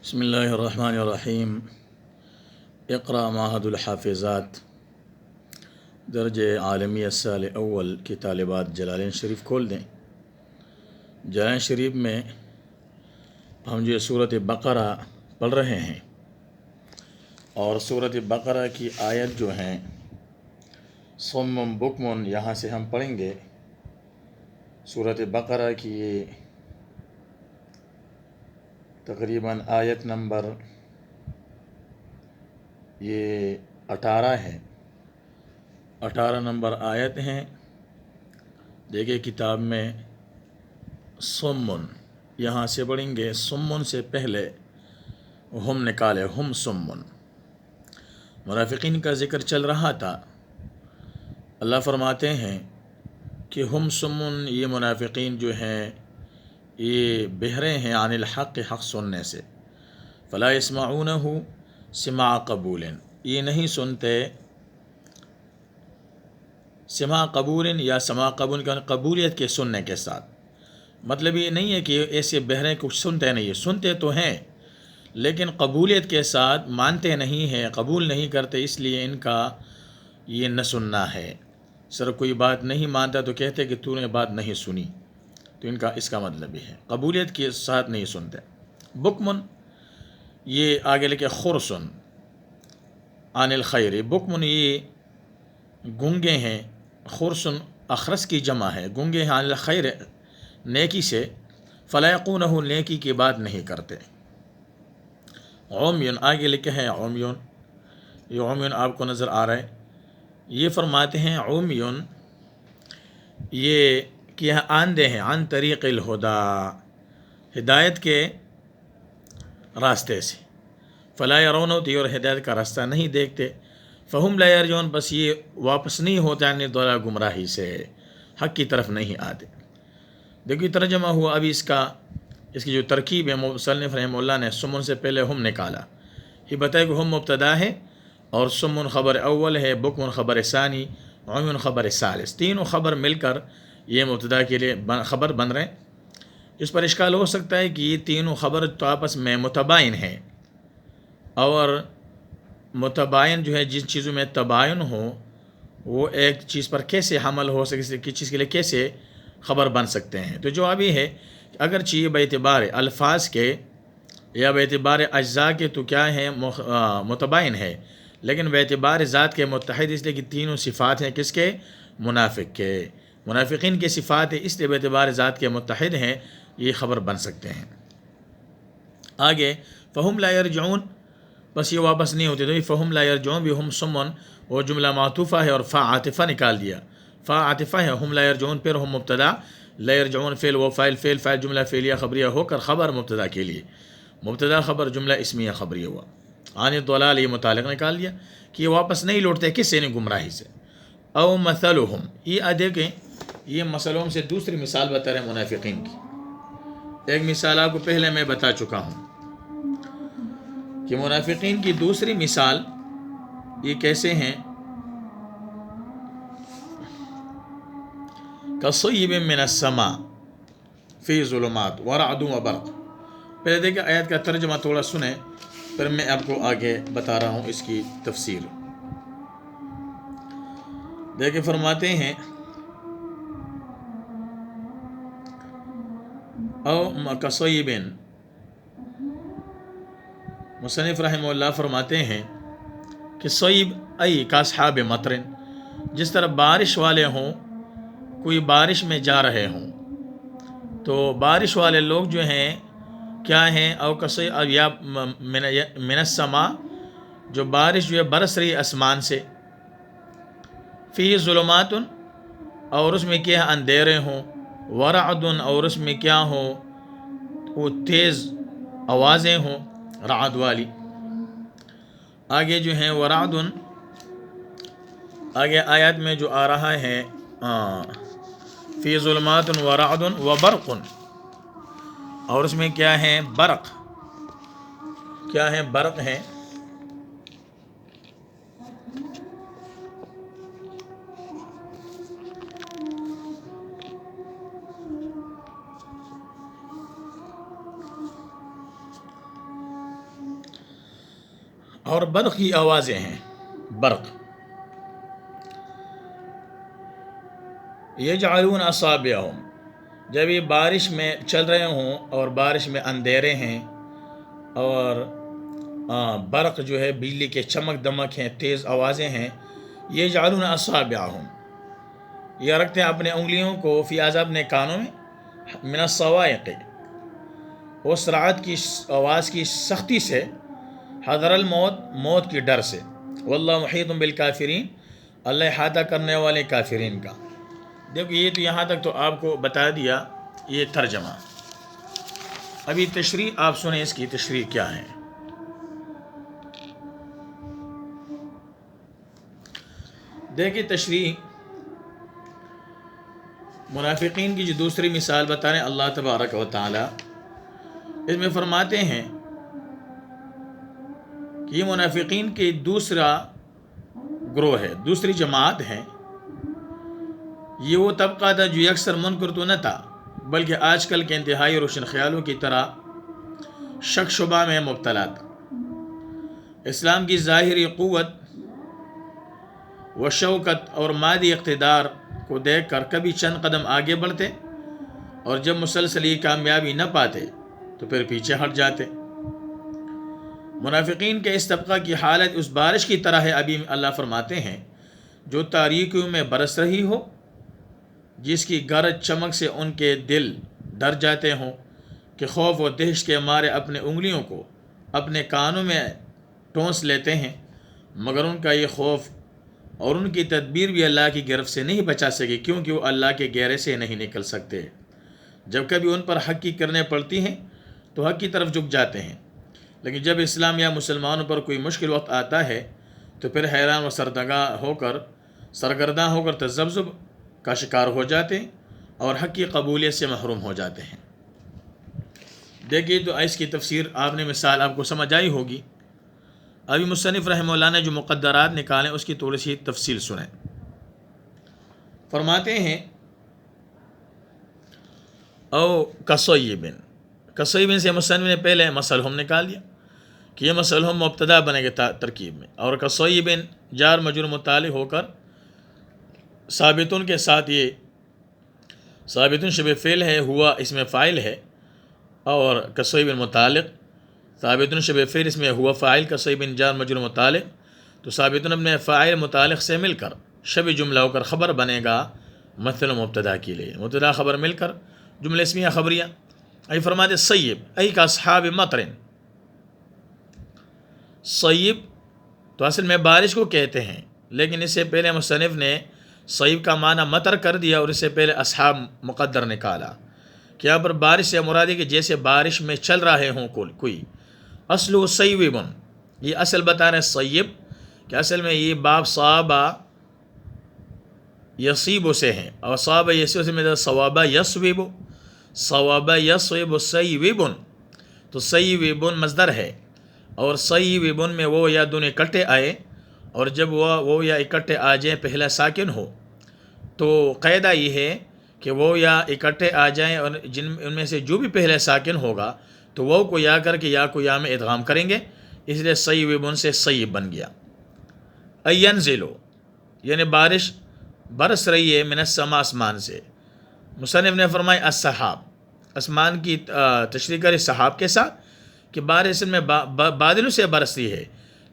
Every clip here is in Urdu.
بسم اللہ الرحمن الرحیم۔ اقرأ معہد الحافظات درجہ عالمی سال اول کی طالبات جلالین شریف کھول دیں۔ جلالین شریف میں ہم جو سورۃ بقرہ پڑھ رہے ہیں اور سورۃ بقرہ کی آیت جو ہیں صم بکم، یہاں سے ہم پڑھیں گے سورۃ بقرہ کی تقریباً آیت نمبر 18 ہے، 18 نمبر آیت ہیں۔ دیکھیں کتاب میں سمن، یہاں سے پڑھیں گے سمن سے پہلے ہم نکالے، ہم سمن۔ منافقین کا ذکر چل رہا تھا، اللہ فرماتے ہیں کہ ہم سمن، یہ منافقین جو ہیں یہ بہرے ہیں عن الحق، حق سننے سے، فلا یسمعونہ سماع قبول، یہ نہیں سنتے سماع قبول یا سماع قبول کا قبولیت کے سننے کے ساتھ۔ مطلب یہ نہیں ہے کہ ایسے بہرے کچھ سنتے نہیں، سنتے تو ہیں لیکن قبولیت کے ساتھ مانتے نہیں ہیں، قبول نہیں کرتے، اس لیے ان کا یہ نہ سننا ہے۔ سر کوئی بات نہیں مانتا تو کہتے کہ تو نے بات نہیں سنی، تو ان کا اس کا مطلب یہ ہے قبولیت کے ساتھ نہیں سنتے۔ بکمن، یہ آگے لکھے خرسن عن الخیر، بکمن یہ گنگے ہیں، خرسن اخرس کی جمع ہے، گنگے ہیں عن الخیر نیکی سے، فلا یقونہ نیکی کی بات نہیں کرتے۔ عمیون، آگے لکھے ہیں عمیون، یہ عمیون آپ کو نظر آ رہا ہے، یہ فرماتے ہیں عمیون یہ کہ آندھے ہیں عن طریق الہدا، ہدایت کے راستے سے، فلا یرون، اور ہدایت کا راستہ نہیں دیکھتے، فہم لا یرجون، بس یہ واپس نہیں ہوتے یعنی دولا گمراہی سے، حق کی طرف نہیں آتے۔ دیکھیے ترجمہ ہوا، ابھی اس کی جو ترکیب ہے مصنف رحمہ اللہ نے سمن سے پہلے ہم نکالا، یہ بتائے کہ ہم مبتدا ہے اور سمن خبر اول ہے، بکمن خبر ثانی، عمیون خبر ثالث، تینوں خبر مل کر یہ مبتدا کے لیے خبر بن رہے ہیں۔ اس پر اشکال ہو سکتا ہے کہ یہ تینوں خبر تو آپس میں متباین ہیں، اور متباین جو ہے جن چیزوں میں تباین ہو وہ ایک چیز پر کیسے حمل ہو سکے، کس چیز کے لیے کیسے خبر بن سکتے ہیں۔ تو جواب یہ ہے اگرچہ یہ باعتبار الفاظ کے یا باعتبار اجزاء کے تو کیا ہے متباین ہے، لیکن باعتبار ذات کے متحد، اس لیے کہ تینوں صفات ہیں کس کے؟ منافق کے، منافقین کے صفات ہے، اس لیے باعتبار ذات کے متحد ہیں، یہ خبر بن سکتے ہیں۔ آگے فہم لا یرجعون، بس یہ واپس نہیں ہوتے، تو یہ فہم لا یرجعون بھی ہم سمن وہ جملہ معطوفہ ہے اور فا عاطفہ نکال دیا، فا عاطفہ ہے، ہم لا یرجعون پھر ہم مبتدا، لا یرجعون فعل و فاعل، فاعل جملہ فعلیہ خبریہ ہو کر خبر مبتدا کے لیے، مبتدا خبر جملہ اسمیہ خبریہ ہوا، عن الضلال یہ متعلق نکال دیا کہ یہ واپس نہیں لوٹتے کس سے؟ گمراہی سے۔ او مثلہم، یہ دیکھیں یہ مثلوں سے دوسری مثال بتا رہے ہیں منافقین کی۔ ایک مثال آپ کو پہلے میں بتا چکا ہوں کہ منافقین کی دوسری مثال یہ کیسے ہیں، کصیب من السماء فی ظلمات ورعد وبرق۔ پہلے دیکھیں آیت کا ترجمہ تھوڑا سنیں، پھر میں آپ کو آگے بتا رہا ہوں اس کی تفسیر۔ دیکھیں فرماتے ہیں او کصیب، مصنف رحمہ اللہ فرماتے ہیں کہ صیب ای کاصحاب مطر، جس طرح بارش والے ہوں، کوئی بارش میں جا رہے ہوں تو بارش والے لوگ جو ہیں کیا ہیں، او کصیب یا من السماء، جو بارش جو ہے برس رہی آسمان سے، فی ظلمات، اور اس میں کیا اندھیرے ہوں، ورعد، اور اس میں کیا ہو وہ تیز آوازیں ہوں رعد والی۔ آگے جو ہیں ورعد، آگے آیات میں جو آ رہا ہے فی ظلمات ورعد وبرق، اور اس میں کیا ہے برق، کیا ہے برق ہے، اور برق کی آوازیں ہیں. برق. یجعلون اصابعہم، جب یہ بارش میں چل رہے ہوں اور بارش میں اندھیرے ہیں اور برق جو ہے بجلی کے چمک دمک ہیں، تیز آوازیں ہیں. یجعلون اصابعہم، یہ رکھتے ہیں اپنے انگلیوں کو فی اپنے کانوں میں، من الصواعق، اس رعد کی آواز کی سختی سے، حذر الموت، موت کی ڈر سے. واللہ محیط بالکافرین، اللہ احاطہ کرنے والے کافرین کا. دیکھو یہ تو یہاں تک تو آپ کو بتا دیا یہ ترجمہ. ابھی تشریح آپ سنیں، اس کی تشریح کیا ہے. دیکھیں تشریح منافقین کی جو دوسری مثال بتا رہے ہیں اللہ تبارک و تعالی، اس میں فرماتے ہیں کہ یہ منافقین کے دوسرا گروہ ہے، دوسری جماعت ہے. یہ وہ طبقہ تھا جو یکسر منکر تو نہ تھا، بلکہ آج کل کے انتہائی روشن خیالوں کی طرح شک شبہ میں مبتلا تھا. اسلام کی ظاہری قوت و شوکت اور مادی اقتدار کو دیکھ کر کبھی چند قدم آگے بڑھتے، اور جب مسلسل یہ کامیابی نہ پاتے تو پھر پیچھے ہٹ جاتے. منافقین کے اس طبقہ کی حالت اس بارش کی طرح ہے. ابھی اللہ فرماتے ہیں جو تاریکیوں میں برس رہی ہو، جس کی گرج چمک سے ان کے دل ڈر جاتے ہوں کہ خوف و دہشت کے مارے اپنے انگلیوں کو اپنے کانوں میں ٹونس لیتے ہیں، مگر ان کا یہ خوف اور ان کی تدبیر بھی اللہ کی گرفت سے نہیں بچا سکے، کیونکہ وہ اللہ کے گھیرے سے نہیں نکل سکتے. جب کبھی ان پر حق کی کرنے پڑتی ہیں تو حق کی طرف جھک جاتے ہیں، لیکن جب اسلام یا مسلمانوں پر کوئی مشکل وقت آتا ہے تو پھر حیران و سرگرداں ہو کر تذبذب کا شکار ہو جاتے ہیں اور حق کی قبولیت سے محروم ہو جاتے ہیں. دیکھیے تو اس کی تفسیر آپ نے مثال آپ کو سمجھ آئی ہوگی. ابھی مصنف رحمہ اللہ نے جو مقدرات نکالیں اس کی تھوڑی سی تفصیل سنیں. فرماتے ہیں او کصیبن سے مصنف نے پہلے مسلہم نکال دیا کہ یہ مسلہم مبتدا بنے گا ترکیب میں، اور کصیبن جار مجرور متعلق ہو کر ثابتن کے ساتھ، یہ ثابتن شبہ فعل ہے، ہوا اس میں فاعل ہے، اور کصیبن متعلق ثابتن شبہ فعل اس میں ہوا فاعل، کصیبن جار مجرور متعلق، تو ثابتن اپنے فاعل متعلق سے مل کر شبہ جملہ ہو کر خبر بنے گا مثل مبتدا کے لیے. مبتدا خبر مل کر جملہ اسمیہ خبریہ. ای فرماتے صیب ای کا اصحاب مطرن، صیب تو اصل میں بارش کو کہتے ہیں، لیکن اس سے پہلے مصنف نے صیب کا معنی مطر کر دیا اور اس سے پہلے اصحاب مقدر نکالا کہ یہاں پر بارش سے مراد ہے کہ جیسے بارش میں چل رہے ہوں کوئی. اصل صیبن، یہ اصل بتا رہے ہیں صیب کہ اصل میں یہ باب صابہ یصیب سے ہیں، اور صابہ یصیب سے میں صوابہ یصویب، صوابہ یصویب صیبن، تو صیبن مصدر ہے، اور صیبن میں وہ یا دونوں اکٹھے آئے، اور جب وہ یا اکٹھے آ جائیں پہلا ساکن ہو تو قاعدہ یہ ہے کہ وہ یا اکٹھے آ جائیں، اور ان میں سے جو بھی پہلے ساکن ہوگا تو وہ کو یا کر کے یا کو یا میں ادغام کریں گے، اس لیے صیبن سے صیب بن گیا. اینزلو یعنی بارش برس رہی ہے، من السما آسمان سے. مصنف نے فرمایا السحاب، آسمان کی تشریح کرے سحاب کے ساتھ کہ بارش میں بادلوں سے برستی ہے،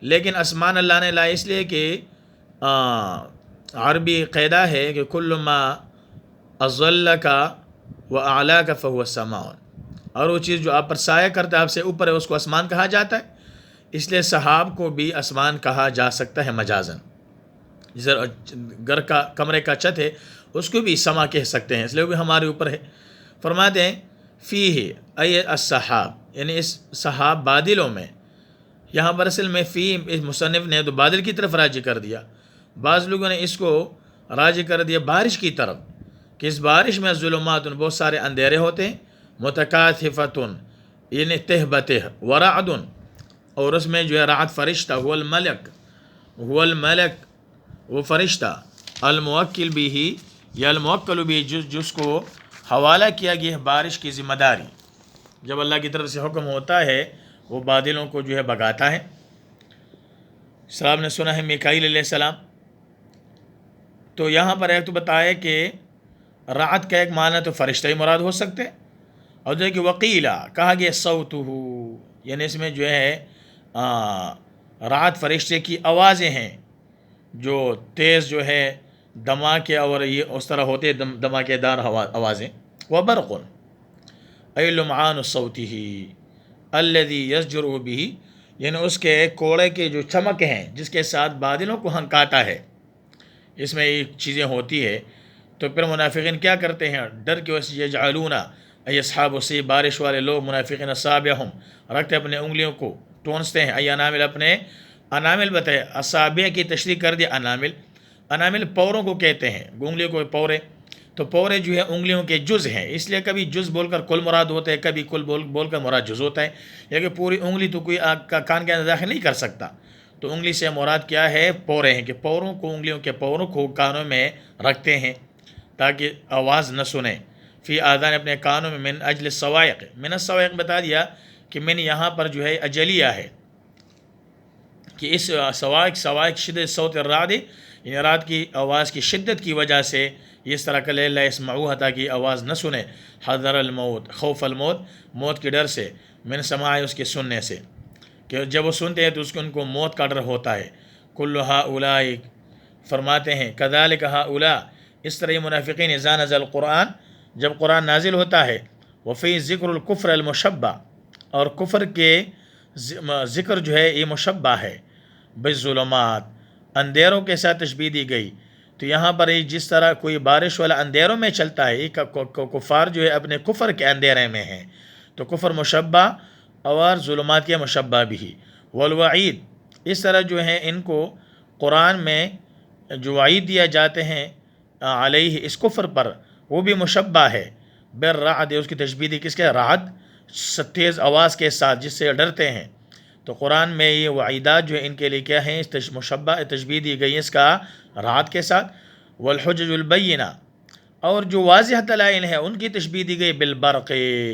لیکن آسمان اللہ نے لائے اس لیے کہ عربی قاعدہ ہے کہ کل ما اظلک و اعلاک فهو السماء، اور وہ چیز جو آپ پر سایہ کرتا ہے، آپ سے اوپر ہے، اس کو آسمان کہا جاتا ہے. اس لیے سحاب کو بھی آسمان کہا جا سکتا ہے مجازن. جیسے گھر کا کمرے کا چھت ہے اس کو بھی سما کہہ سکتے ہیں، اس لیے وہ بھی ہمارے اوپر ہے. فرماتے ہیں فیہ ای السحاب، یعنی اس سحاب بادلوں میں. یہاں پر اصل میں فی اس مصنف نے تو بادل کی طرف راجع کر دیا، بعض لوگوں نے اس کو راجع کر دیا بارش کی طرف کہ اس بارش میں ظلمات بہت سارے اندھیرے ہوتے ہیں، متکاتفتن یعنی تہ بتہ، ورعد اور اس میں جو ہے رعد فرشتہ، هو الملک وہ فرشتہ، الموکل بھی ہی یا الموکل بھی جس کو حوالہ کیا گیا ہے بارش کی ذمہ داری. جب اللہ کی طرف سے حکم ہوتا ہے وہ بادلوں کو جو ہے بگاتا ہے. سلام نے سنا ہے میکائیل علیہ السلام. تو یہاں پر ایک تو بتایا کہ رعد کا ایک معنی تو فرشتہ ہی مراد ہو سکتے، اور جو ہے کہ وقیلا کہا گیا صوتہ، یعنی اس میں جو ہے رعد فرشتے کی آوازیں ہیں جو تیز جو ہے دھماکے اور یہ اس طرح ہوتے دھماکے دار آوازیں. وبرق ای لمعان صوتہ الذی یزجر بہ، یعنی اس کے کوڑے کے جو چمک ہیں جس کے ساتھ بادلوں کو ہنکاتا ہے، اس میں یہ چیزیں ہوتی ہے. تو پھر منافقین کیا کرتے ہیں ڈر کی وجہ سے، یجعلون ای اصحاب سی، بارش والے لوگ منافقین اصابعہم رکھتے اپنے انگلیوں کو ٹونستے ہیں، ای انامل اپنے انامل بتائے، اصابع کی تشریح کر دیا انامل. انامل پوروں کو کہتے ہیں، انگلیوں کو پورے، تو پورے جو ہے انگلیوں کے جز ہیں، اس لیے کبھی جز بول کر کل مراد ہوتا ہے، کبھی کل بول کر مراد جز ہوتا ہے. یا کہ پوری انگلی تو کوئی کان کے اندر داخل نہیں کر سکتا، تو انگلی سے مراد کیا ہے پورے ہیں، کہ پوروں کو انگلیوں کے پوروں کو کانوں میں رکھتے ہیں تاکہ آواز نہ سنیں. فی آذان اپنے کانوں میں، من اجل الصواعق، من الصواعق بتا دیا کہ من یہاں پر جو ہے اجلیہ ہے، کہ اس صواعق شدت صوت الرعد، یعنی رات کی آواز کی شدت کی وجہ سے اس طرح کا لا یسمعوها تاکہ آواز نہ سنے. حذر الموت، خوف الموت، موت کے ڈر سے، من سماع اس کے سننے سے، کہ جب وہ سنتے ہیں تو اس کو ان کو موت کا ڈر ہوتا ہے. کل ہؤلاء فرماتے ہیں کذالک ہؤلاء، اس طرح یہ منافقین اذا نزل القرآن، جب قرآن نازل ہوتا ہے، وفی ذکر الکفر المشبہ، اور کفر کے ذکر جو ہے یہ مشبہ ہے، بالظلمات، اندھیروں کے ساتھ تشبیہ دی گئی. تو یہاں پر جس طرح کوئی بارش والا اندھیروں میں چلتا ہے، کفار جو ہے اپنے کفر کے اندھیرے میں ہیں، تو کفر مشبہ اور ظلمات کے مشبہ بھی. والوعید، اس طرح جو ہے ان کو قرآن میں جو وعید دیا جاتے ہیں علیہ اس کفر پر، وہ بھی مشبہ ہے بالرعد، اس کی تشبیہ دی کس کے، رعد، تیز آواز کے ساتھ جس سے ڈرتے ہیں. تو قرآن میں یہ وعیدات جو ہے ان کے لیے کیا ہیں، مشبہ تشبیہ دی گئی اس کا رعد کے ساتھ. والحجج البینہ، اور جو واضح دلائل ہیں ان کی تشبیہ دی گئی بالبرق،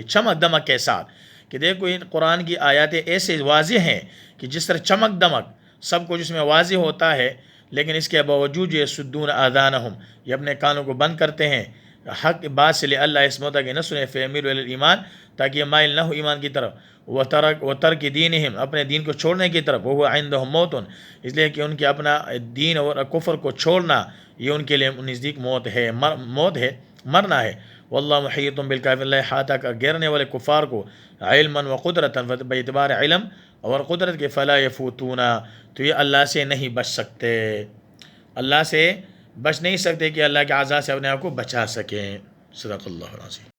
چمک دمک کے ساتھ، کہ دیکھو ان قرآن کی آیاتیں ایسے واضح ہیں کہ جس طرح چمک دمک سب کچھ اس میں واضح ہوتا ہے، لیکن اس کے باوجود یہ سدون آذانہم، یہ اپنے کانوں کو بند کرتے ہیں حق بات سے، اللہ اس موتا کہ نہ سنے، فیمیر ایمان، تاکہ یہ مائل نہ ہو ایمان کی طرف، و ترک دینہم، اپنے دین کو چھوڑنے کی طرف، وہ عندہم موت، اس لیے کہ ان کے اپنا دین اور کفر کو چھوڑنا یہ ان کے لیے نزدیک موت ہے، مرنا ہے. واللہ محیط بالکافرین، اللہ احاطہ کا گھیرنے والے کفار کو، علما و قدرتا، باعتبار علم اور قدرت کے، فلا یفوتون، تو یہ اللہ سے نہیں بچ سکتے، اللہ سے بچ نہیں سکتے کہ اللہ کے عذاب سے اپنے آپ کو بچا سکیں. صدق اللہ العظیم.